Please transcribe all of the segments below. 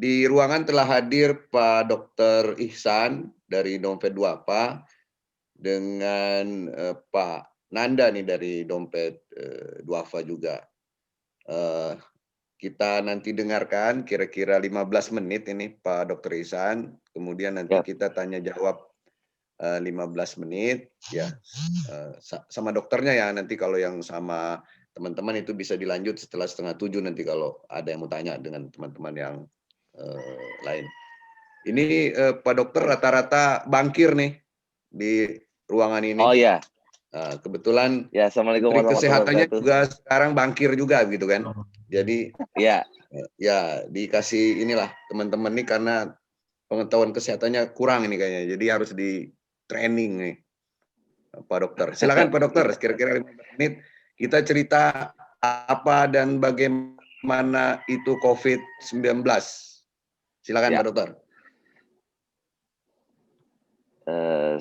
Di ruangan telah hadir Pak Dr. Ihsan dari Dompet Duafa dengan Pak Nanda nih dari Dompet Duafa juga. Kita nanti dengarkan kira-kira 15 menit ini Pak Dr. Ihsan, kemudian nanti kita tanya jawab 15 menit ya sama dokternya ya, nanti kalau yang sama teman-teman itu bisa dilanjut setelah 6:30 nanti kalau ada yang mau tanya dengan teman-teman yang lain. Ini Pak Dokter rata-rata bangkir nih di ruangan ini. Oh ya. Kebetulan ya, Assalamualaikum Menteri warahmatullahi Kesehatannya wabarakatuh. juga sekarang bangkir juga gitu kan. Jadi ya dikasih inilah teman-teman nih karena pengetahuan kesehatannya kurang ini kayaknya. Jadi harus di training nih Pak Dokter. Silakan Pak Dokter, kira-kira 15 menit kita cerita apa dan bagaimana itu COVID-19. Silakan Pak Dokter.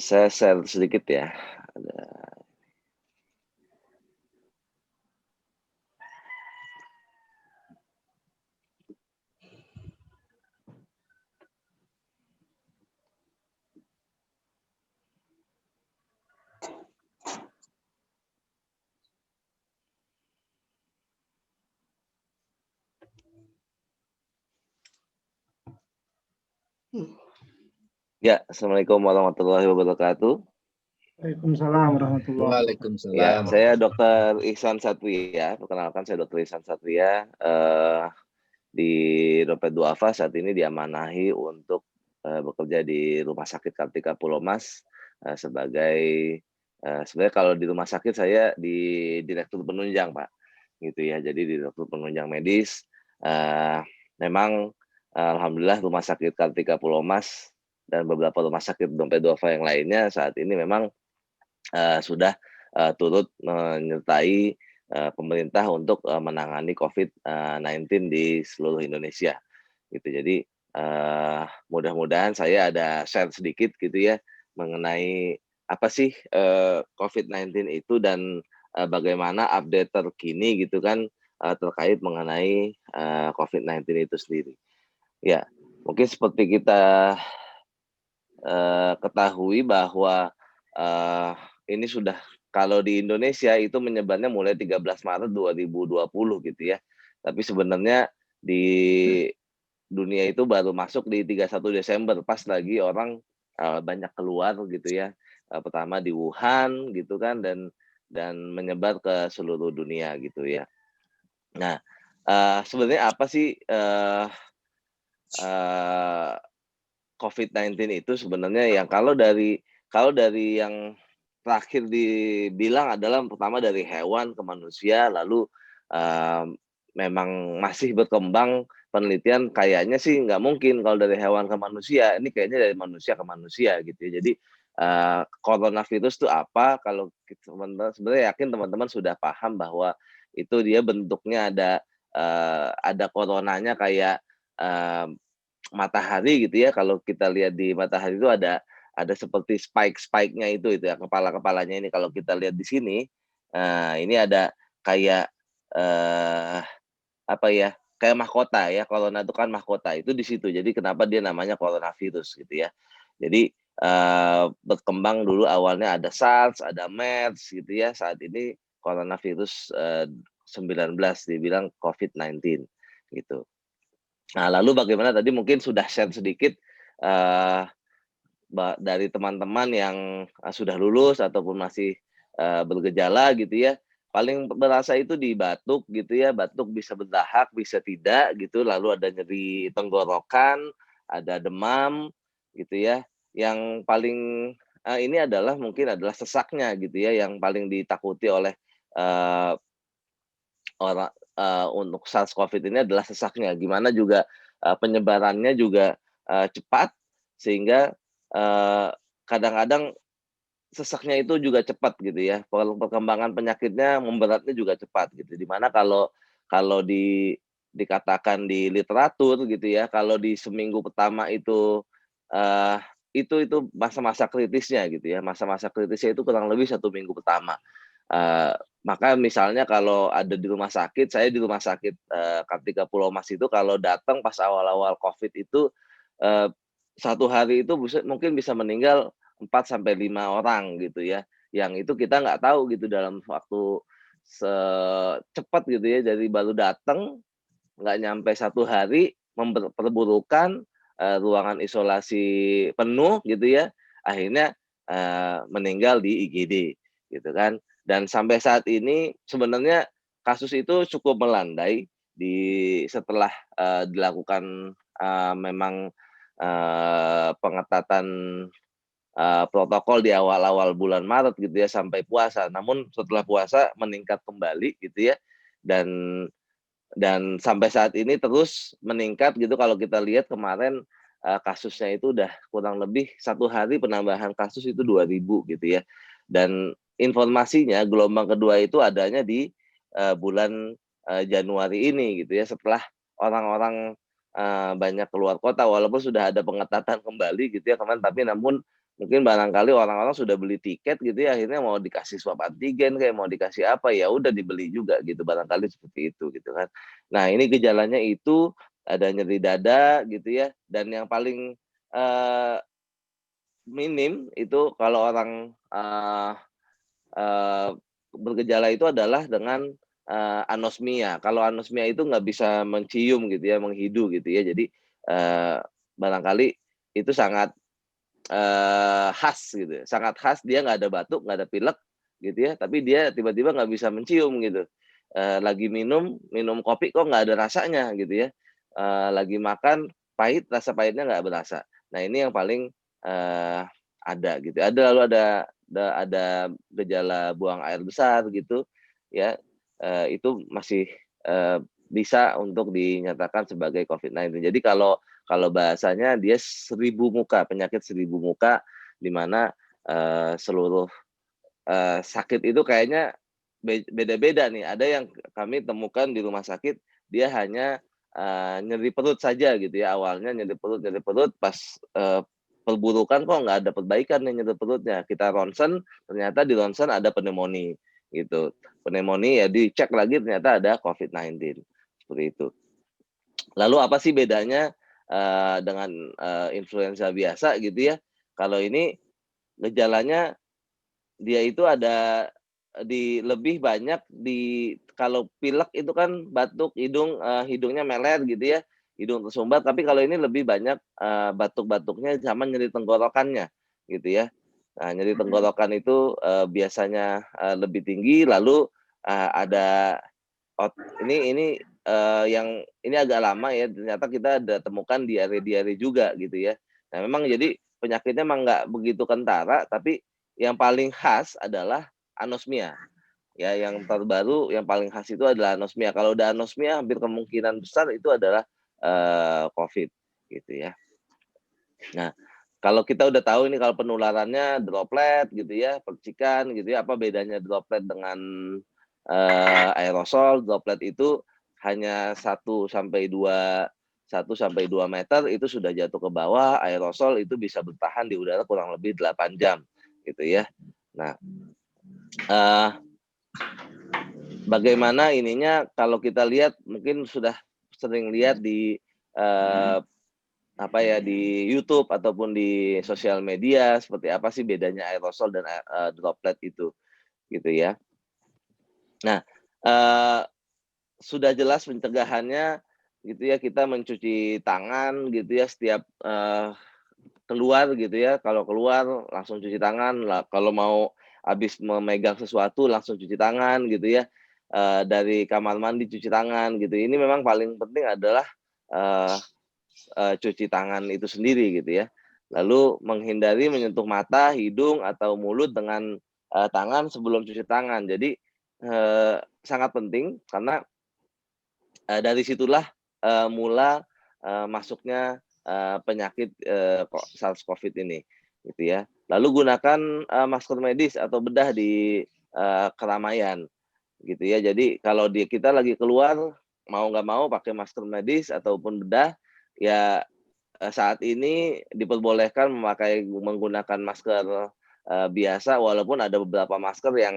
Saya share sedikit ya. Ya, Assalamualaikum warahmatullahi wabarakatuh. Waalaikumsalam warahmatullahi wabarakatuh. Ya, saya Dr. Ihsan Satria. Perkenalkan, saya Dr. Ihsan Satria. Di Dompet Duafa saat ini diamanahi untuk bekerja di Rumah Sakit Kartika Pulau Mas sebagai sebenarnya kalau di rumah sakit saya di direktur penunjang, Pak. Gitu ya. Jadi direktur penunjang medis. Memang alhamdulillah Rumah Sakit Kartika Pulau Mas dan beberapa rumah sakit Dompet Duafa yang lainnya saat ini memang sudah turut menyertai pemerintah untuk menangani COVID-19 di seluruh Indonesia. Gitu. Jadi mudah-mudahan saya ada share sedikit gitu ya mengenai apa sih COVID-19 itu dan bagaimana update terkini gitu kan terkait mengenai COVID-19 itu sendiri. Ya, mungkin seperti kita ketahui bahwa ini sudah kalau di Indonesia itu menyebarnya mulai 13 Maret 2020 gitu ya. Tapi sebenarnya di dunia itu baru masuk di 31 Desember pas lagi orang banyak keluar gitu ya. Pertama di Wuhan gitu kan dan menyebar ke seluruh dunia gitu ya. Nah, sebenarnya apa sih COVID-19 itu sebenarnya yang kalau dari yang terakhir dibilang adalah pertama dari hewan ke manusia, lalu memang masih berkembang penelitian kayaknya sih nggak mungkin kalau dari hewan ke manusia, ini kayaknya dari manusia ke manusia gitu ya. Jadi coronavirus itu apa? Kalau sebenarnya yakin teman-teman sudah paham bahwa itu dia bentuknya ada coronanya kayak matahari gitu ya. Kalau kita lihat di matahari itu ada seperti spike-nya itu ya, kepala-kepalanya ini kalau kita lihat di sini, ini ada kayak apa ya, kayak mahkota ya, corona itu kan mahkota, itu di situ. Jadi kenapa dia namanya coronavirus gitu ya. Jadi berkembang dulu awalnya ada SARS, ada MERS gitu ya. Saat ini coronavirus 19 dibilang COVID-19 gitu. Nah, lalu bagaimana tadi mungkin sudah share sedikit dari teman-teman yang sudah lulus ataupun masih bergejala gitu ya. Paling berasa itu di batuk gitu ya, batuk bisa berdahak, bisa tidak gitu, lalu ada nyeri tenggorokan, ada demam gitu ya. Yang paling ini adalah mungkin adalah sesaknya gitu ya, yang paling ditakuti oleh orang untuk SARS-CoV ini adalah sesaknya. Gimana juga penyebarannya juga cepat sehingga kadang-kadang sesaknya itu juga cepat gitu ya. Perkembangan penyakitnya memberatnya juga cepat gitu. Dimana kalau dikatakan di literatur gitu ya, kalau di seminggu pertama itu itu masa-masa kritisnya gitu ya. Masa-masa kritisnya itu kurang lebih 1 minggu pertama. Maka misalnya kalau ada di rumah sakit, saya di rumah sakit Kartika Pulau Mas itu kalau datang pas awal-awal COVID itu 1 hari itu mungkin bisa meninggal 4 sampai 5 orang gitu ya. Yang itu kita nggak tahu gitu dalam waktu secepat gitu ya, jadi baru datang nggak nyampe 1 hari memperburukan ruangan isolasi penuh gitu ya, akhirnya meninggal di IGD gitu kan. Dan sampai saat ini sebenarnya kasus itu cukup melandai setelah dilakukan memang pengetatan protokol di awal-awal bulan Maret gitu ya sampai puasa. Namun setelah puasa meningkat kembali gitu ya, dan sampai saat ini terus meningkat gitu. Kalau kita lihat kemarin kasusnya itu udah kurang lebih 1 hari penambahan kasus itu 2.000 gitu ya. Dan informasinya gelombang kedua itu adanya di bulan Januari ini gitu ya, setelah orang-orang banyak keluar kota walaupun sudah ada pengetatan kembali gitu ya kemarin, tapi namun mungkin barangkali orang-orang sudah beli tiket gitu ya, akhirnya mau dikasih swab antigen kayak mau dikasih apa, ya udah dibeli juga gitu, barangkali seperti itu gitu kan. Nah, ini gejalanya itu ada nyeri dada gitu ya, dan yang paling minim itu kalau orang eee, bergejala itu adalah dengan anosmia. Kalau anosmia itu nggak bisa mencium gitu ya, menghidu gitu ya. Jadi eee, barangkali itu sangat khas gitu ya, sangat khas, dia nggak ada batuk, nggak ada pilek gitu ya, tapi dia tiba-tiba nggak bisa mencium gitu. Lagi minum kopi kok nggak ada rasanya gitu ya, lagi makan pahit, rasa pahitnya nggak berasa. Nah, ini yang paling ada gitu. Lalu ada gejala buang air besar gitu ya, itu masih bisa untuk dinyatakan sebagai COVID-19. Jadi kalau bahasanya dia 1.000 muka, penyakit 1.000 muka, di mana seluruh sakit itu kayaknya beda-beda nih. Ada yang kami temukan di rumah sakit, dia hanya nyeri perut saja gitu ya, awalnya nyeri perut, pas perburukan kok nggak ada perbaikan nih nyeri perutnya. Kita ronsen, ternyata di ronsen ada pneumonia gitu. Pneumonia ya dicek lagi ternyata ada COVID-19, seperti itu. Lalu apa sih bedanya dengan influenza biasa gitu ya? Kalau ini gejalanya dia itu ada lebih banyak kalau pilek itu kan batuk, hidungnya meler gitu ya, hidung tersumbat, tapi kalau ini lebih banyak batuk-batuknya sama nyeri tenggorokannya gitu ya. Nah, nyeri tenggorokan itu biasanya lebih tinggi, lalu ada ini yang ini agak lama ya, ternyata kita ada temukan diare-diare juga gitu ya. Nah, memang jadi penyakitnya memang nggak begitu kentara, tapi yang paling khas adalah anosmia. Ya, yang terbaru yang paling khas itu adalah anosmia. Kalau udah anosmia hampir kemungkinan besar itu adalah COVID gitu ya. Nah, kalau kita udah tahu ini kalau penularannya droplet gitu ya, percikan gitu ya, apa bedanya droplet dengan aerosol? Droplet itu hanya 1 sampai 2 meter itu sudah jatuh ke bawah, aerosol itu bisa bertahan di udara kurang lebih 8 jam gitu ya. Nah, bagaimana ininya kalau kita lihat mungkin sudah sering lihat di di YouTube ataupun di sosial media seperti apa sih bedanya aerosol dan droplet itu gitu ya. Nah, sudah jelas pencegahannya gitu ya, kita mencuci tangan gitu ya setiap keluar gitu ya, kalau keluar langsung cuci tangan, kalau mau habis memegang sesuatu langsung cuci tangan gitu ya, dari kamar mandi cuci tangan gitu. Ini memang paling penting adalah cuci tangan itu sendiri gitu ya. Lalu menghindari menyentuh mata, hidung, atau mulut dengan tangan sebelum cuci tangan. Jadi sangat penting karena dari situlah mula masuknya penyakit SARS-CoV ini, gitu ya. Lalu gunakan masker medis atau bedah di keramaian, gitu ya. Jadi kalau kita lagi keluar, mau nggak mau pakai masker medis ataupun bedah, ya saat ini diperbolehkan menggunakan masker biasa, walaupun ada beberapa masker yang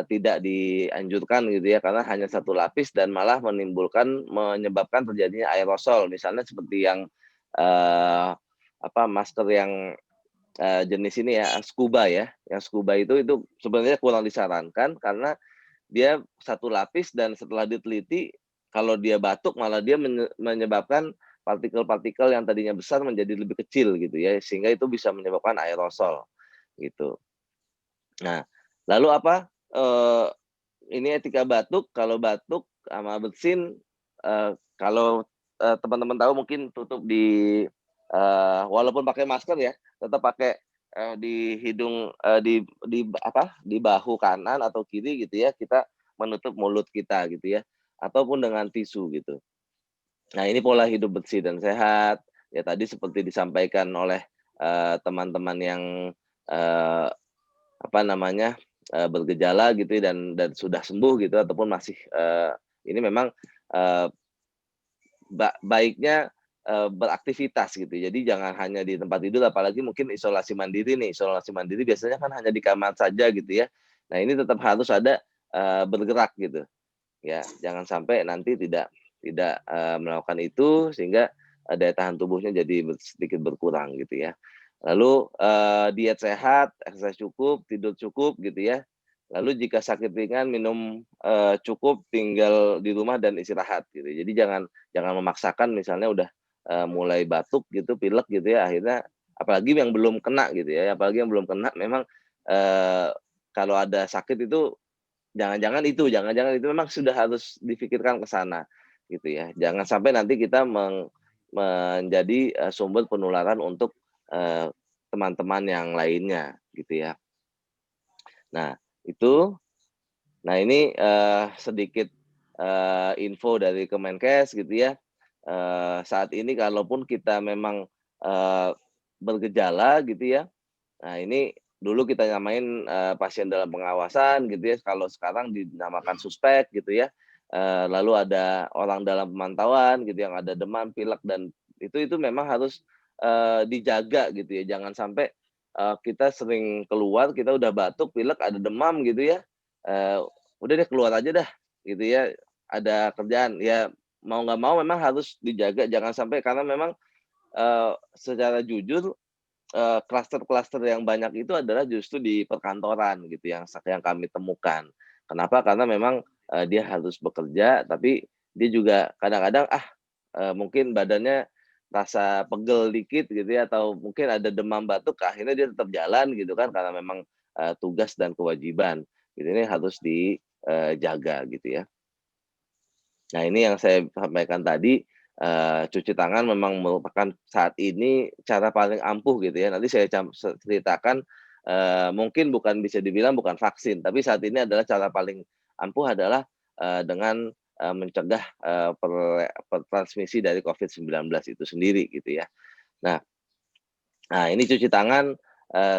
tidak dianjurkan gitu ya, karena hanya satu lapis dan malah menyebabkan terjadinya aerosol. Misalnya seperti yang masker yang jenis ini ya, scuba ya. Yang scuba itu sebenarnya kurang disarankan karena dia satu lapis dan setelah diteliti kalau dia batuk malah dia menyebabkan partikel-partikel yang tadinya besar menjadi lebih kecil gitu ya, sehingga itu bisa menyebabkan aerosol gitu. Nah, lalu ini etika batuk, kalau batuk sama bersin, kalau teman-teman tahu mungkin tutup walaupun pakai masker ya, tetap pakai di hidung, di bahu kanan atau kiri gitu ya, kita menutup mulut kita gitu ya, ataupun dengan tisu gitu. Nah, ini pola hidup bersih dan sehat, ya tadi seperti disampaikan oleh teman-teman yang eee, bergejala gitu ya dan sudah sembuh gitu ataupun masih ini memang eee, baiknya beraktivitas gitu. Jadi jangan hanya di tempat tidur apalagi mungkin isolasi mandiri nih. Isolasi mandiri biasanya kan hanya di kamar saja gitu ya. Nah, ini tetap harus ada bergerak gitu. Ya, jangan sampai nanti tidak melakukan itu sehingga daya tahan tubuhnya jadi sedikit berkurang gitu ya. Lalu diet sehat, exercise cukup, tidur cukup gitu ya. Lalu jika sakit ringan minum cukup, tinggal di rumah dan istirahat gitu. Jadi jangan memaksakan misalnya udah mulai batuk gitu, pilek gitu ya, akhirnya apalagi yang belum kena gitu ya, apalagi yang belum kena memang kalau ada sakit itu jangan-jangan itu memang sudah harus difikirkan ke sana, gitu ya. Jangan sampai nanti kita menjadi sumber penularan untuk teman-teman yang lainnya, gitu ya. Nah, itu. Nah, ini sedikit info dari Kemenkes gitu ya. Saat ini kalaupun kita memang bergejala gitu ya, nah ini dulu kita nyamain pasien dalam pengawasan gitu ya, kalau sekarang dinamakan suspek gitu ya. Lalu ada orang dalam pemantauan gitu yang ada demam, pilek dan itu memang harus dijaga gitu ya. Jangan sampai kita sering keluar, kita udah batuk, pilek, ada demam gitu ya, udah deh keluar aja dah gitu ya, ada kerjaan. Ya mau nggak mau memang harus dijaga, jangan sampai karena memang secara jujur klaster-klaster yang banyak itu adalah justru di perkantoran gitu yang kami temukan. Kenapa? Karena memang dia harus bekerja, tapi dia juga kadang-kadang mungkin badannya rasa pegel dikit gitu ya, atau mungkin ada demam batuk, akhirnya dia tetap jalan gitu kan, karena memang tugas dan kewajiban. Gitu, ini harus dijaga gitu ya. Nah, ini yang saya sampaikan tadi, cuci tangan memang merupakan saat ini cara paling ampuh gitu ya. Nanti saya ceritakan, mungkin bisa dibilang bukan vaksin, tapi saat ini adalah cara paling ampuh adalah dengan mencegah transmisi dari COVID-19 itu sendiri gitu ya. Nah ini cuci tangan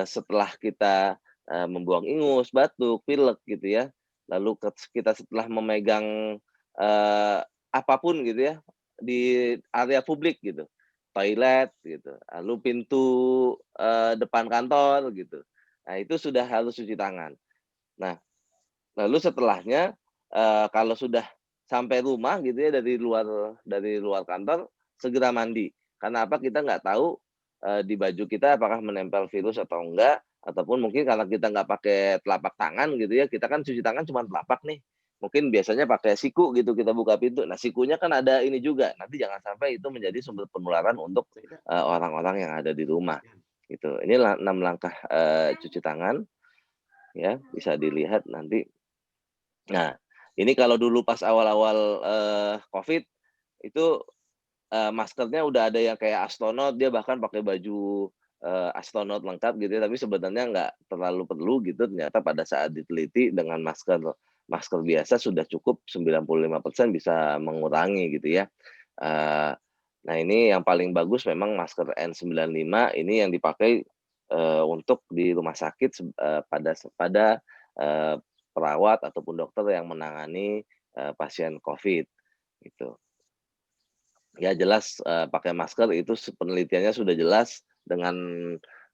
setelah kita membuang ingus, batuk, pilek gitu ya. Lalu kita setelah memegang apapun gitu ya, di area publik gitu, toilet gitu, lalu pintu depan kantor gitu. Nah, itu sudah harus cuci tangan. Nah, lalu setelahnya kalau sudah sampai rumah gitu ya dari luar kantor, segera mandi. Karena apa? Kita nggak tahu di baju kita apakah menempel virus atau enggak, ataupun mungkin karena kita nggak pakai telapak tangan gitu ya, kita kan cuci tangan cuma telapak nih. Mungkin biasanya pakai siku gitu kita buka pintu. Nah, sikunya kan ada ini juga, nanti jangan sampai itu menjadi sumber penularan untuk orang-orang yang ada di rumah, gitu. Ini 6 langkah cuci tangan, ya, bisa dilihat nanti. Nah, ini kalau dulu pas awal-awal Covid, itu maskernya udah ada yang kayak astronot, dia bahkan pakai baju astronot lengkap gitu ya, tapi sebenarnya nggak terlalu perlu gitu, ternyata pada saat diteliti dengan masker biasa sudah cukup 95% bisa mengurangi gitu ya. Eee, nah, ini yang paling bagus memang masker N95 ini yang dipakai untuk di rumah sakit pada eee, perawat ataupun dokter yang menangani pasien Covid, gitu. Ya jelas, pakai masker itu penelitiannya sudah jelas dengan,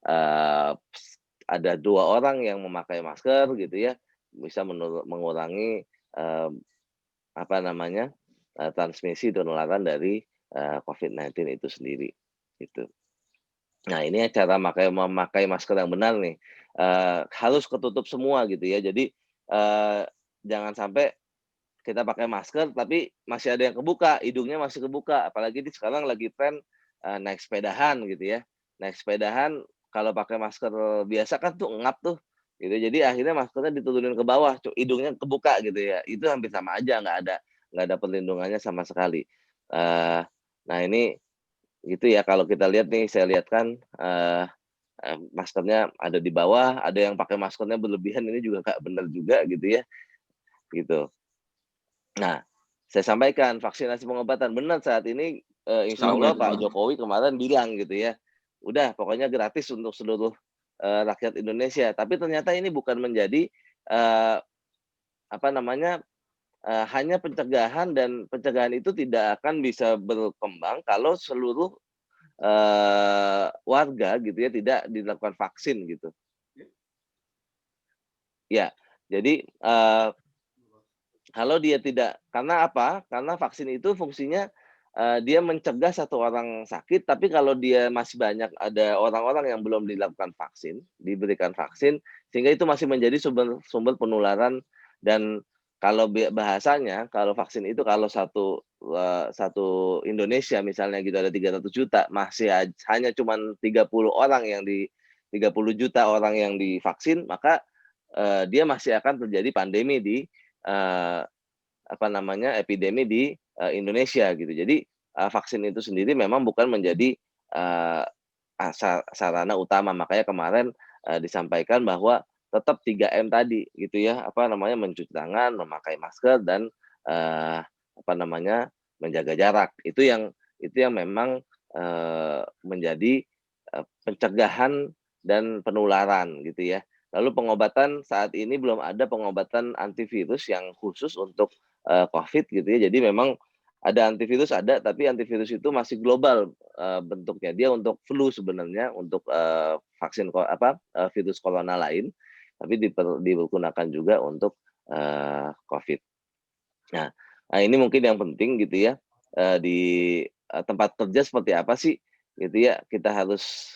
eee, ada 2 orang yang memakai masker gitu ya, bisa mengurangi transmisi penularan dari COVID-19 itu sendiri, gitu. Nah, ini cara memakai masker yang benar nih, harus ketutup semua gitu ya. Jadi, jangan sampai kita pakai masker tapi masih ada yang kebuka, hidungnya masih kebuka. Apalagi sekarang lagi tren, naik sepedahan gitu ya. Naik sepedahan kalau pakai masker biasa kan tuh ngap tuh, gitu. Jadi akhirnya maskernya diturunin ke bawah, hidungnya kebuka gitu ya. Itu hampir sama aja, nggak ada perlindungannya sama sekali. Nah ini gitu ya, kalau kita lihat nih, saya lihat kan, maskernya ada di bawah, ada yang pakai maskernya berlebihan, ini juga nggak benar juga gitu ya, gitu. Nah, saya sampaikan vaksinasi pengobatan, benar saat ini, insya Allah Pak Jokowi kemarin bilang gitu ya, udah pokoknya gratis untuk seluruh, rakyat Indonesia. Tapi ternyata ini bukan menjadi, eee, hanya pencegahan, dan pencegahan itu tidak akan bisa berkembang kalau seluruh warga gitu ya tidak dilakukan vaksin gitu. Ya, jadi, kalau dia tidak, karena apa? Karena vaksin itu fungsinya, dia mencegah satu orang sakit, tapi kalau dia masih banyak ada orang-orang yang belum dilakukan vaksin, diberikan vaksin, sehingga itu masih menjadi sumber penularan. Dan kalau bahasanya, kalau vaksin itu kalau satu Indonesia misalnya gitu ada 300 juta, masih hanya cuman 30 juta orang yang divaksin, maka, dia masih akan terjadi pandemi eee, epidemi di, Indonesia gitu. Jadi, vaksin itu sendiri memang bukan menjadi, eee, sarana utama. Makanya kemarin, disampaikan bahwa tetap 3M tadi gitu ya, mencuci tangan, memakai masker, dan, eee, menjaga jarak. Itu yang memang, menjadi, pencegahan dan penularan gitu ya. Lalu pengobatan saat ini belum ada pengobatan antivirus yang khusus untuk, COVID gitu ya. Jadi memang ada antivirus ada, tapi antivirus itu masih global, bentuknya. Dia untuk flu sebenarnya, untuk, vaksin virus corona lain, tapi digunakan juga untuk, COVID. Nah ini mungkin yang penting gitu ya, di, tempat kerja seperti apa sih gitu ya, kita harus,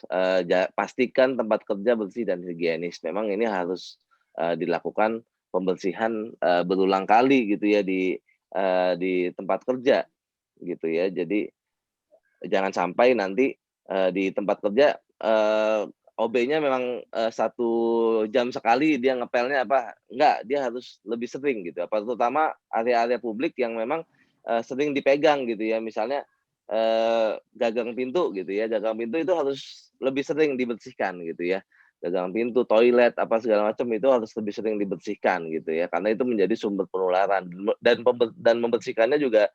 pastikan tempat kerja bersih dan higienis. Memang ini harus, dilakukan pembersihan, berulang kali gitu ya di tempat kerja gitu ya. Jadi jangan sampai nanti, di tempat kerja, OB-nya memang, 1 jam sekali dia ngepelnya enggak, dia harus lebih sering gitu, terutama area-area publik yang memang, sering dipegang gitu ya. Misalnya, gagang pintu gitu ya, gagang pintu itu harus lebih sering dibersihkan gitu ya. Gagang pintu, toilet, segala macam itu harus lebih sering dibersihkan gitu ya, karena itu menjadi sumber penularan, dan membersihkannya juga,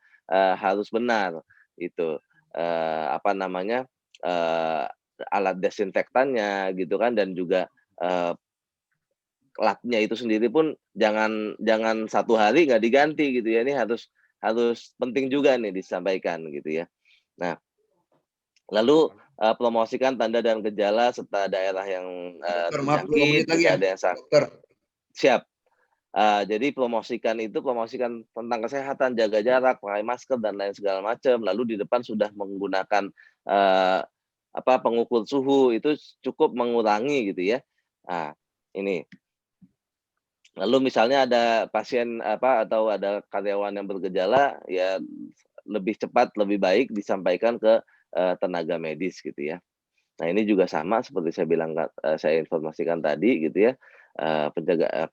harus benar, itu. Eee, alat desinfektannya gitu kan, dan juga, lapnya itu sendiri pun jangan jangan 1 hari nggak diganti gitu ya, ini harus penting juga nih disampaikan gitu ya. Nah, lalu, promosikan tanda dan gejala serta daerah yang, Dokter, maaf 2 terjangkit, menit lagi ya, ada yang dokter. siap. Jadi promosikan tentang kesehatan, jaga jarak, pakai masker, dan lain segala macam. Lalu di depan sudah menggunakan, eee, pengukur suhu, itu cukup mengurangi gitu ya. Nah, ini. Lalu misalnya ada pasien atau ada karyawan yang bergejala, ya lebih cepat, lebih baik disampaikan ke, tenaga medis gitu ya. Nah ini juga sama seperti saya informasikan tadi gitu ya,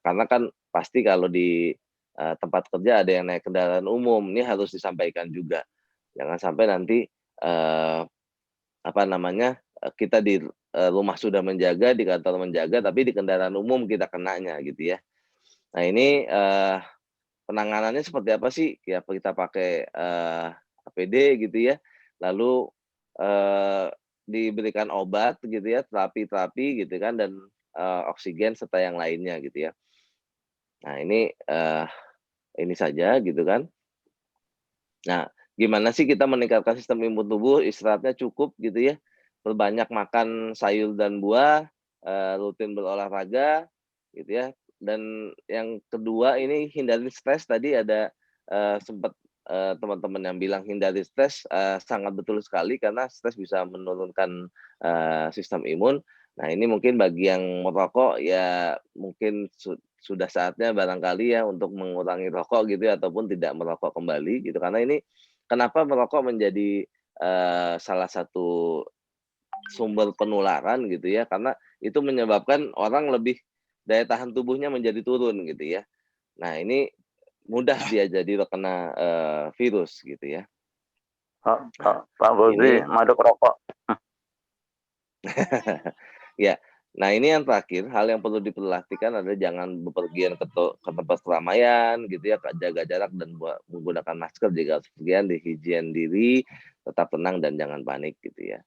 karena kan pasti kalau di, tempat kerja ada yang naik kendaraan umum, ini harus disampaikan juga. Jangan sampai nanti, kita di, rumah sudah menjaga, di kantor menjaga, tapi di kendaraan umum kita kenanya gitu ya. Nah ini, penanganannya seperti apa sih? Ya kita pakai, APD gitu ya, lalu, diberikan obat gitu ya, terapi-terapi gitu kan, dan, oksigen serta yang lainnya gitu ya. Nah ini saja gitu kan. Nah, gimana sih kita meningkatkan sistem imun tubuh, istirahatnya cukup gitu ya, perbanyak makan sayur dan buah, rutin berolahraga gitu ya, dan yang kedua ini hindari stres. Tadi ada sempat teman-teman yang bilang hindari stres, sangat betul sekali karena stres bisa menurunkan sistem imun. Nah, ini mungkin bagi yang merokok ya mungkin sudah saatnya barangkali ya untuk mengurangi rokok gitu ya, ataupun tidak merokok kembali gitu. Karena ini kenapa merokok menjadi salah satu sumber penularan gitu ya, karena itu menyebabkan orang lebih daya tahan tubuhnya menjadi turun gitu ya. Nah, ini mudah dia jadi terkena virus gitu ya. Pak Fauzi, Ini madu rokok. ya. Nah, ini yang terakhir, hal yang perlu diperhatikan adalah jangan bepergian ke tempat keramaian gitu ya, jaga jarak dan menggunakan masker jika bepergian, higien diri, tetap tenang dan jangan panik gitu ya.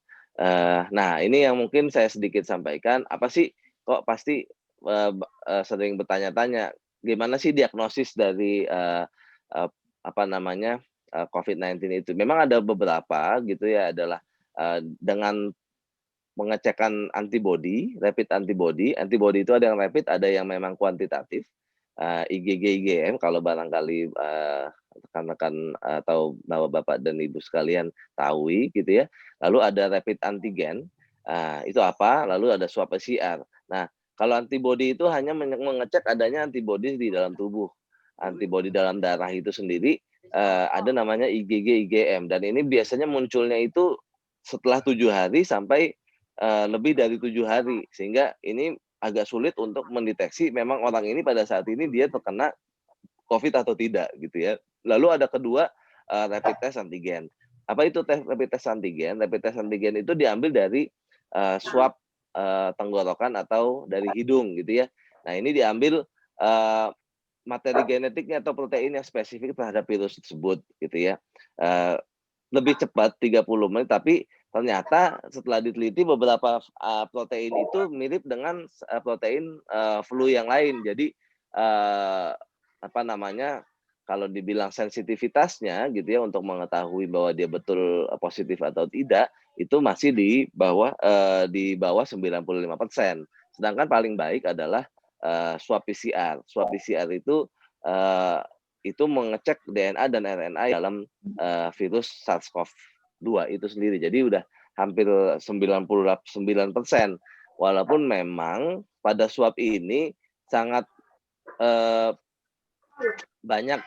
Nah, ini yang mungkin saya sedikit sampaikan, apa sih kok pasti sering bertanya-tanya, gimana sih diagnosis dari apa namanya COVID-19 itu? Memang ada beberapa gitu ya, adalah dengan pengecekan antibody, rapid antibody. Antibody itu ada yang rapid, ada yang memang kuantitatif. IgG, IgM kalau barangkali rekan-rekan atau bapak-bapak dan ibu sekalian tahu gitu ya. Lalu ada rapid antigen, itu apa? Lalu ada swab PCR. Nah, kalau antibody itu hanya mengecek adanya antibody di dalam tubuh. Antibody dalam darah itu sendiri ada namanya IgG, IgM, dan ini biasanya munculnya itu setelah 7 hari sampai lebih dari 7 hari, sehingga ini agak sulit untuk mendeteksi memang orang ini pada saat ini dia terkena COVID atau tidak gitu ya. Lalu ada kedua rapid test antigen. Apa itu rapid test antigen? Rapid test antigen itu diambil dari swab tenggorokan atau dari hidung gitu ya. Nah, ini diambil materi genetiknya atau protein yang spesifik terhadap virus tersebut gitu ya. Lebih cepat 30 menit, tapi ternyata setelah diteliti beberapa protein itu mirip dengan protein flu yang lain. Jadi apa namanya, kalau dibilang sensitivitasnya gitu ya untuk mengetahui bahwa dia betul positif atau tidak, itu masih di bawah 95%. Sedangkan paling baik adalah swab PCR. Swab PCR itu mengecek DNA dan RNA dalam virus SARS-CoV-2 itu sendiri. Jadi udah hampir 99%. Walaupun memang pada swab ini sangat banyak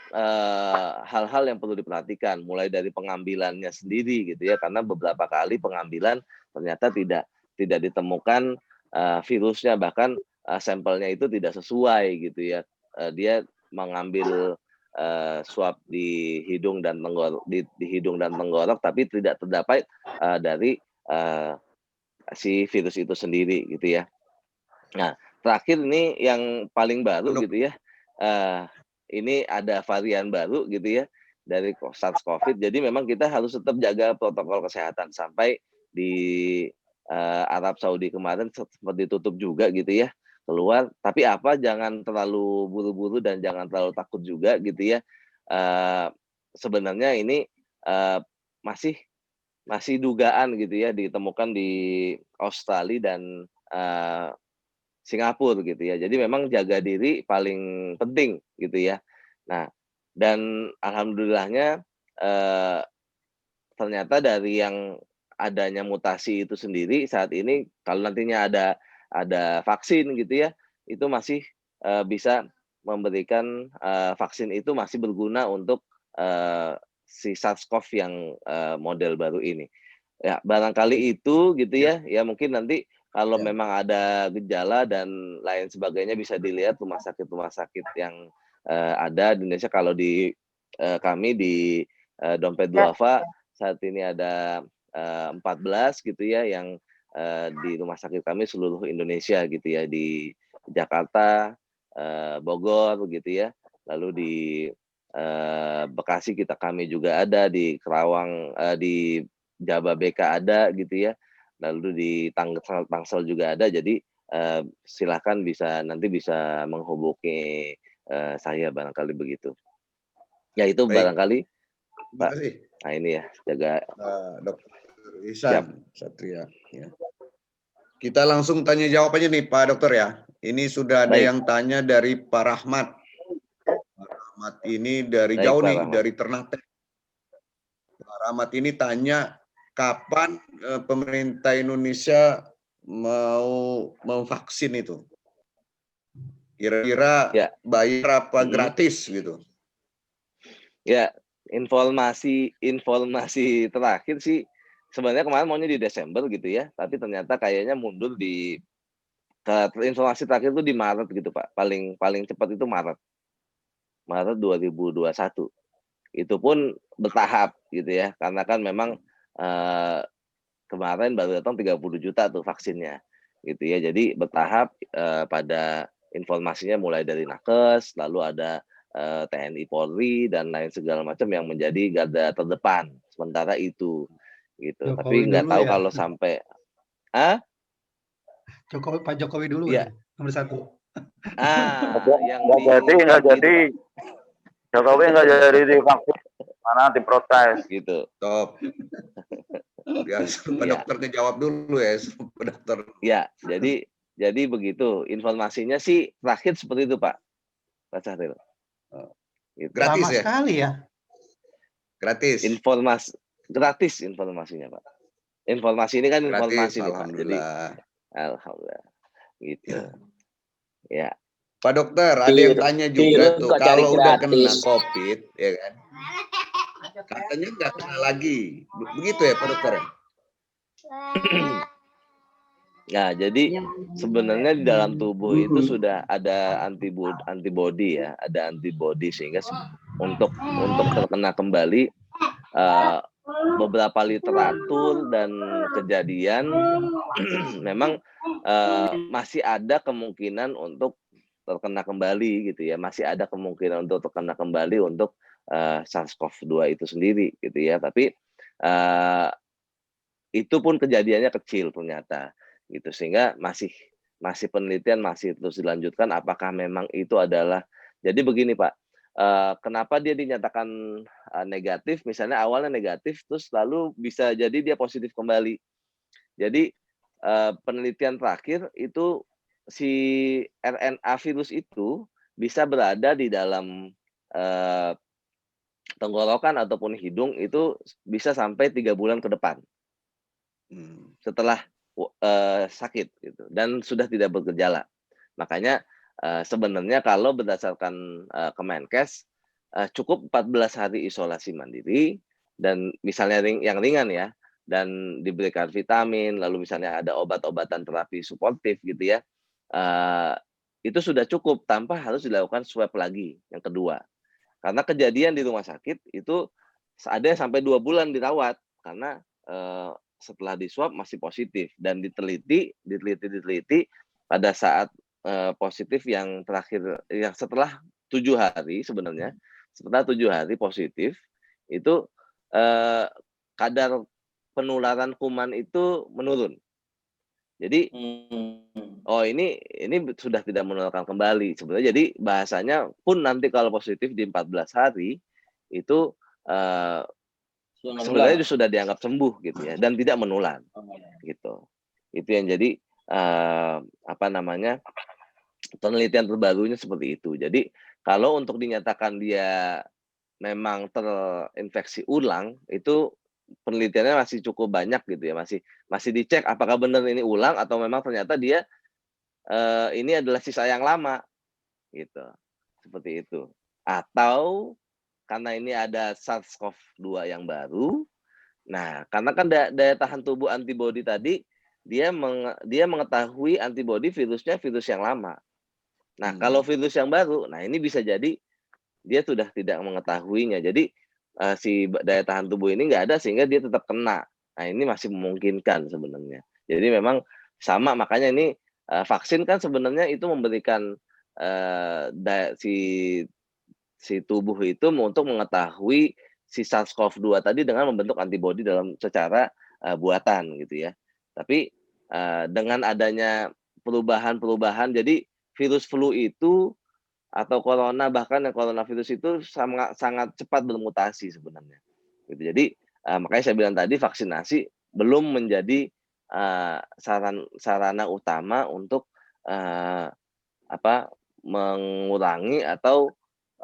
hal-hal yang perlu diperhatikan, mulai dari pengambilannya sendiri gitu ya, karena beberapa kali pengambilan ternyata tidak ditemukan virusnya, bahkan sampelnya itu tidak sesuai gitu ya. Dia mengambil swab di hidung dan tenggorok, tapi tidak terdapat dari si virus itu sendiri gitu ya. Nah, terakhir ini yang paling baru gitu ya. Ini ada varian baru gitu ya dari SARS-CoV. Jadi memang kita harus tetap jaga protokol kesehatan. Sampai di Arab Saudi kemarin sempat ditutup juga gitu ya, keluar. Tapi jangan terlalu buru-buru dan jangan terlalu takut juga gitu ya. Sebenarnya ini masih dugaan gitu ya, ditemukan di Australia dan Singapura gitu ya. Jadi memang jaga diri paling penting gitu ya. Nah, dan alhamdulillahnya ternyata dari yang adanya mutasi itu sendiri saat ini, kalau nantinya ada vaksin gitu ya, itu masih bisa memberikan vaksin itu masih berguna untuk si SARS-CoV yang model baru ini. Ya, barangkali itu gitu ya. Ya mungkin nanti kalau memang ada gejala dan lain sebagainya bisa dilihat rumah sakit yang ada di Indonesia. Kalau di kami di Dompet Duafa saat ini ada 14 gitu ya yang di rumah sakit kami seluruh Indonesia gitu ya, di Jakarta, Bogor gitu ya. Lalu di Bekasi kami juga ada, di Kerawang, di Jababeka ada gitu ya. Lalu di Tangsel juga ada. Jadi silakan nanti bisa menghubungi saya barangkali begitu. Ya itu barangkali Pak. Nah ini ya, jaga Dr. Ihsan Satria. Ya. Kita langsung tanya jawab aja nih Pak Dokter ya. Ini sudah ada Baik. yang tanya dari Pak Rahmat. Pak Rahmat ini dari Baik, jauh Pak nih, Rahmat. dari Ternate. Pak Rahmat ini tanya kapan pemerintah Indonesia mau vaksin itu? Kira-kira Ya. bayar apa gratis gitu? Ya, informasi terakhir sih sebenarnya kemarin maunya di Desember gitu ya, tapi ternyata kayaknya mundur di informasi terakhir itu di Maret gitu Pak. Paling cepat itu Maret 2021. Itu pun bertahap gitu ya, karena kan memang kemarin baru datang 30 juta tuh vaksinnya gitu ya. Jadi bertahap pada informasinya mulai dari Nakes, lalu ada TNI Polri dan lain segala macam yang menjadi garda terdepan sementara itu gitu. Jokowi Tapi nggak dulu tahu ya. kalau sampai Pak Jokowi dulu ya. nomor 1. Nggak jadi. Jokowi nggak jadi divaksin, mana diprotes gitu. Top. Ya, Pak dokternya jawab dulu ya, Pak dokter. Ya, jadi begitu. Informasinya sih terakhir seperti itu Pak Syahril. Gitu. Gratis ya? Sekali ya. Gratis. Gratis informasinya Pak. Informasi ini kan gratis, informasi nih, alhamdulillah. Pak. Jadi, alhamdulillah. Gitu. Ya. Pak dokter, ada yang tanya juga tuh, kalau udah kena COVID, ya kan? Katanya nggak kena lagi. Begitu ya Pak dokter? Nah, jadi sebenarnya di dalam tubuh itu sudah ada antibody ya, ada antibody sehingga untuk terkena kembali beberapa literatur dan kejadian memang masih ada kemungkinan untuk terkena kembali gitu ya, masih ada kemungkinan untuk terkena kembali untuk SARS-CoV-2 itu sendiri gitu ya, tapi itu pun kejadiannya kecil ternyata gitu, sehingga masih penelitian masih terus dilanjutkan apakah memang itu adalah. Jadi begini Pak, kenapa dia dinyatakan negatif, misalnya awalnya negatif terus lalu bisa jadi dia positif kembali. Jadi penelitian terakhir itu si RNA virus itu bisa berada di dalam tenggorokan ataupun hidung itu bisa sampai 3 bulan ke depan setelah sakit gitu, dan sudah tidak bergejala. Makanya sebenarnya kalau berdasarkan Kemenkes cukup 14 hari isolasi mandiri dan misalnya yang ringan ya, dan diberikan vitamin, lalu misalnya ada obat-obatan terapi suportif gitu ya, itu sudah cukup tanpa harus dilakukan swab lagi yang kedua. Karena kejadian di rumah sakit itu ada yang sampai 2 bulan dirawat karena setelah diswab masih positif, dan diteliti pada saat positif yang terakhir yang setelah 7 hari sebenarnya, setelah 7 hari positif itu kadar penularan kuman itu menurun. Jadi ini sudah tidak menularkan kembali sebenarnya. Jadi bahasanya pun nanti kalau positif di 14 hari itu sebenarnya sudah dianggap sembuh gitu ya, dan tidak menular gitu. Itu yang jadi penelitian terbarunya seperti itu. Jadi kalau untuk dinyatakan dia memang terinfeksi ulang, itu penelitiannya masih cukup banyak gitu ya, masih dicek apakah benar ini ulang atau memang ternyata dia ini adalah sisa yang lama gitu, seperti itu. Atau karena ini ada SARS-CoV-2 yang baru, nah karena kan daya tahan tubuh antibody tadi dia mengetahui antibody virusnya virus yang lama. Nah kalau virus yang baru, nah ini bisa jadi dia sudah tidak mengetahuinya. Jadi si daya tahan tubuh ini nggak ada sehingga dia tetap kena. Nah ini masih memungkinkan sebenarnya. Jadi memang sama, makanya ini vaksin kan sebenarnya itu memberikan si tubuh itu untuk mengetahui si SARS-CoV-2 tadi dengan membentuk antibody secara buatan gitu ya. Tapi dengan adanya perubahan, jadi virus flu itu atau corona, bahkan yang coronavirus itu sangat cepat bermutasi sebenarnya. Gitu. Jadi makanya saya bilang tadi vaksinasi belum menjadi sarana utama untuk mengurangi atau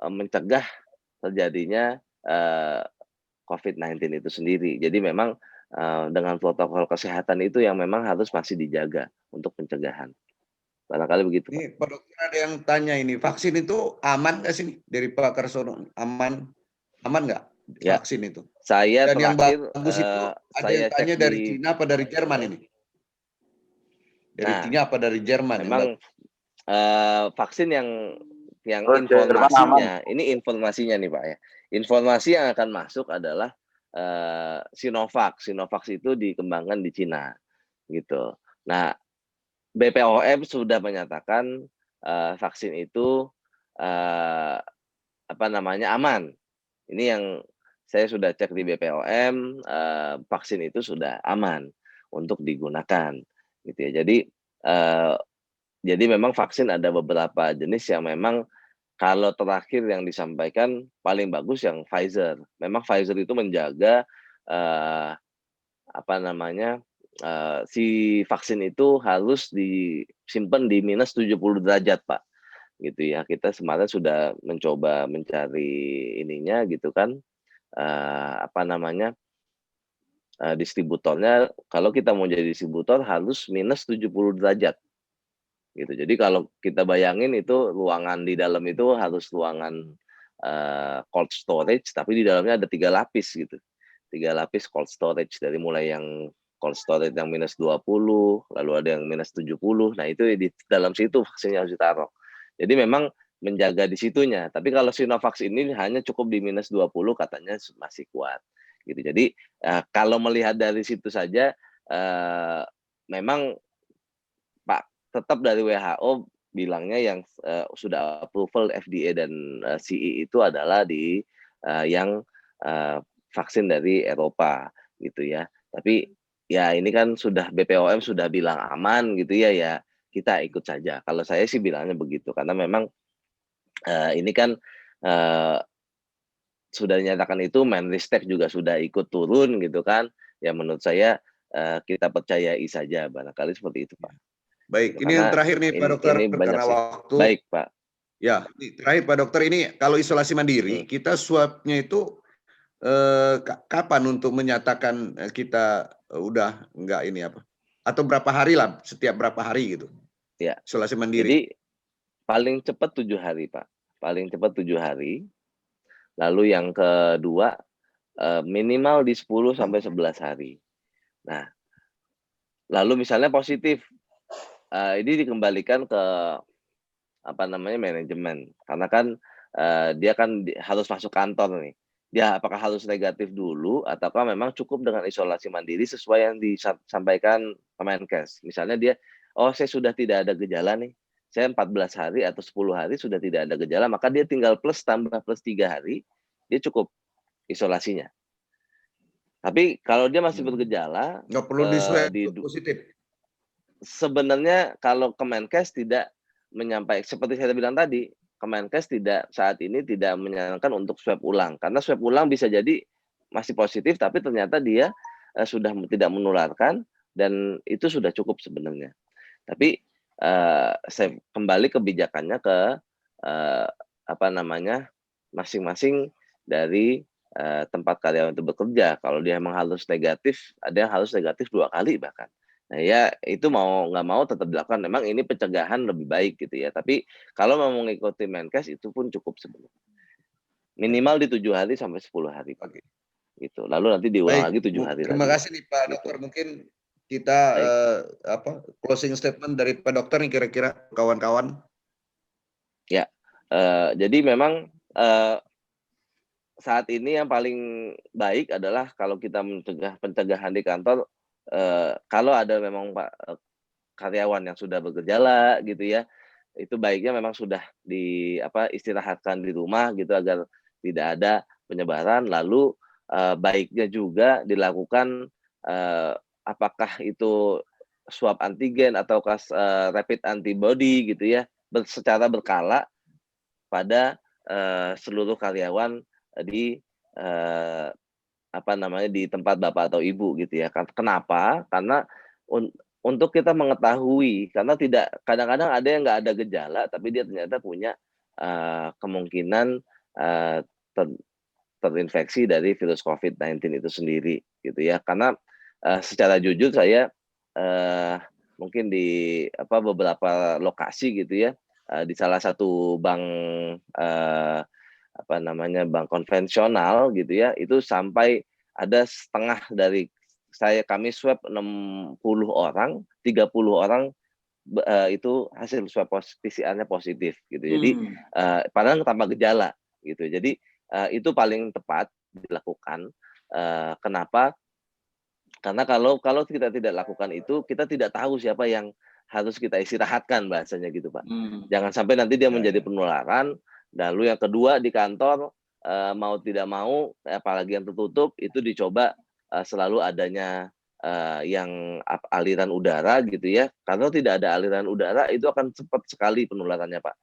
mencegah terjadinya COVID-19 itu sendiri. Jadi memang dengan protokol kesehatan itu yang memang harus masih dijaga untuk pencegahan. Barangkali begitu, Pak. Ini Pak Dokter ada yang tanya ini, vaksin itu aman nggak sih dari Pak Karsono? Aman nggak Ya, vaksin itu? saya Dan yang terakhir bagus itu ada yang saya tanya cek dari di. Cina apa dari Jerman ini? Dari Nah, Cina apa dari Jerman yang memang vaksin yang Jerman aman. informasinya, ini informasinya nih Pak ya. Informasi yang akan masuk adalah Sinovac. Sinovac itu dikembangkan di Cina gitu. Nah, BPOM sudah menyatakan vaksin itu aman. Ini yang saya sudah cek di BPOM, vaksin itu sudah aman untuk digunakan gitu ya. Jadi memang vaksin ada beberapa jenis yang memang kalau terakhir yang disampaikan paling bagus yang Pfizer. Memang Pfizer itu menjaga si vaksin itu harus disimpan di minus 70 derajat, Pak. Gitu ya. Kita kemarin sudah mencoba mencari ininya gitu kan. Distributornya, kalau kita mau jadi distributor harus minus 70 derajat. Gitu. Jadi kalau kita bayangin itu ruangan di dalam itu harus ruangan cold storage, tapi di dalamnya ada 3 lapis gitu. 3 lapis cold storage, dari mulai yang cold storage yang minus 20, lalu ada yang minus 70. Nah, itu di dalam situ vaksinnya harus ditaruh. Jadi memang menjaga di situnya. Tapi kalau Sinovac ini hanya cukup di minus 20 katanya masih kuat. Gitu. Jadi kalau melihat dari situ saja memang tetap dari WHO bilangnya yang sudah approval FDA dan CE itu adalah di yang vaksin dari Eropa gitu ya. Tapi ya ini kan sudah BPOM sudah bilang aman gitu ya kita ikut saja. Kalau saya sih bilangnya begitu karena memang ini kan sudah dinyatakan itu, Menristek juga sudah ikut turun gitu kan. Ya menurut saya kita percayai saja, barangkali seperti itu, Pak. Baik, ini Karena yang terakhir nih Pak Dokter, ini banyak karena sih. waktu. Baik, Pak. Ya, ini terakhir Pak Dokter, ini kalau isolasi mandiri, kita swabnya itu kapan untuk menyatakan kita udah enggak ini apa? Atau berapa hari lah, setiap berapa hari gitu? Ya. Isolasi mandiri. Jadi paling cepat 7 hari, Pak. Paling cepat 7 hari. Lalu yang kedua minimal di 10 sampai 11 hari. Nah, lalu misalnya positif, ini dikembalikan ke manajemen, karena kan dia kan harus masuk kantor nih. Dia apakah harus negatif dulu ataukah memang cukup dengan isolasi mandiri sesuai yang disampaikan Kemenkes. Misalnya dia, saya sudah tidak ada gejala nih, saya 14 hari atau 10 hari sudah tidak ada gejala, maka dia tinggal tambah plus 3 hari, dia cukup isolasinya. Tapi kalau dia masih bergejala, nggak perlu diswab positif. Sebenarnya kalau Kemenkes tidak menyampaikan, seperti saya bilang tadi, Kemenkes saat ini tidak menyarankan untuk swab ulang, karena swab ulang bisa jadi masih positif tapi ternyata dia sudah tidak menularkan dan itu sudah cukup sebenarnya. Tapi saya kembali kebijakannya ke masing-masing dari tempat karyawan itu bekerja. Kalau dia memang harus negatif, ada yang harus negatif 2 kali bahkan. Nah ya itu mau nggak mau tetap dilakukan. Memang ini pencegahan lebih baik gitu ya. Tapi kalau mau mengikuti Menkes itu pun cukup sebenarnya. Minimal di 7 hari sampai 10 hari. Oke. Gitu. Lalu nanti diulang lagi 7 hari Terima lagi. kasih nih Pak Dokter. Mungkin kita closing statement dari Pak Dokter nih kira-kira kawan-kawan. Ya. Jadi memang saat ini yang paling baik adalah kalau kita mencegah pencegahan di kantor. Kalau ada memang karyawan yang sudah bergejala gitu ya, itu baiknya memang sudah istirahatkan di rumah gitu agar tidak ada penyebaran. Lalu baiknya juga dilakukan apakah itu swab antigen atau rapid antibody gitu ya, secara berkala pada seluruh karyawan di di tempat bapak atau ibu gitu ya. Kenapa? Karena untuk kita mengetahui, karena kadang-kadang ada yang nggak ada gejala, tapi dia ternyata punya kemungkinan terinfeksi dari virus COVID-19 itu sendiri, gitu ya. Karena secara jujur saya mungkin di beberapa lokasi gitu ya, di salah satu bank bank konvensional gitu ya, itu sampai ada setengah dari kami swab 60 orang, 30 orang itu hasil swab PCR-nya positif gitu. Jadi padahal tanpa gejala gitu. Jadi itu paling tepat dilakukan. Kenapa? Karena kalau kita tidak lakukan itu, kita tidak tahu siapa yang harus kita istirahatkan bahasanya gitu, Pak. Jangan sampai nanti dia menjadi penularan. Lalu yang kedua di kantor mau tidak mau, apalagi yang tertutup itu dicoba selalu adanya yang aliran udara gitu ya. Kalau tidak ada aliran udara itu akan cepat sekali penularannya, Pak.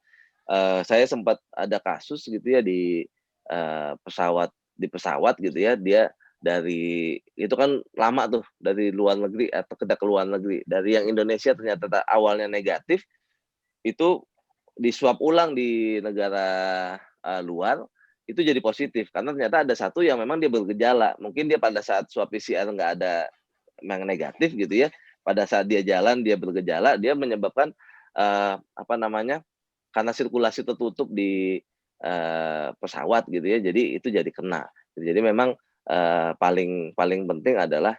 Saya sempat ada kasus gitu ya di pesawat gitu ya, dia dari itu kan lama tuh dari luar negeri atau ke luar negeri, dari yang Indonesia ternyata awalnya negatif, itu diswab ulang di negara luar, itu jadi positif karena ternyata ada satu yang memang dia bergejala, mungkin dia pada saat swab PCR nggak ada yang negatif gitu ya, pada saat dia jalan dia bergejala, dia menyebabkan karena sirkulasi tertutup di pesawat gitu ya, jadi itu jadi kena. Jadi memang paling penting adalah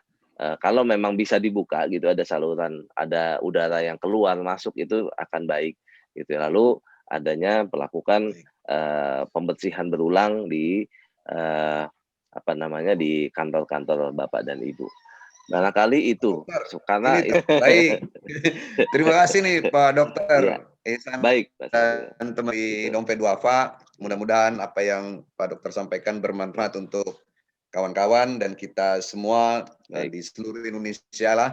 kalau memang bisa dibuka gitu, ada saluran, ada udara yang keluar masuk itu akan baik gitu. Lalu adanya melakukan pembersihan berulang di di kantor-kantor Bapak dan Ibu. Barangkali itu karena ini baik. Terima kasih nih Pak Dokter Ihsan baik dan teman di Dompet Duafa. Mudah-mudahan apa yang Pak Dokter sampaikan bermanfaat untuk kawan-kawan dan kita semua di seluruh Indonesia lah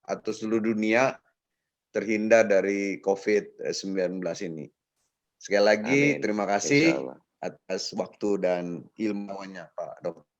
atau seluruh dunia terhindar dari COVID-19 ini. Sekali lagi terima kasih atas waktu dan ilmuannya Pak Dokter.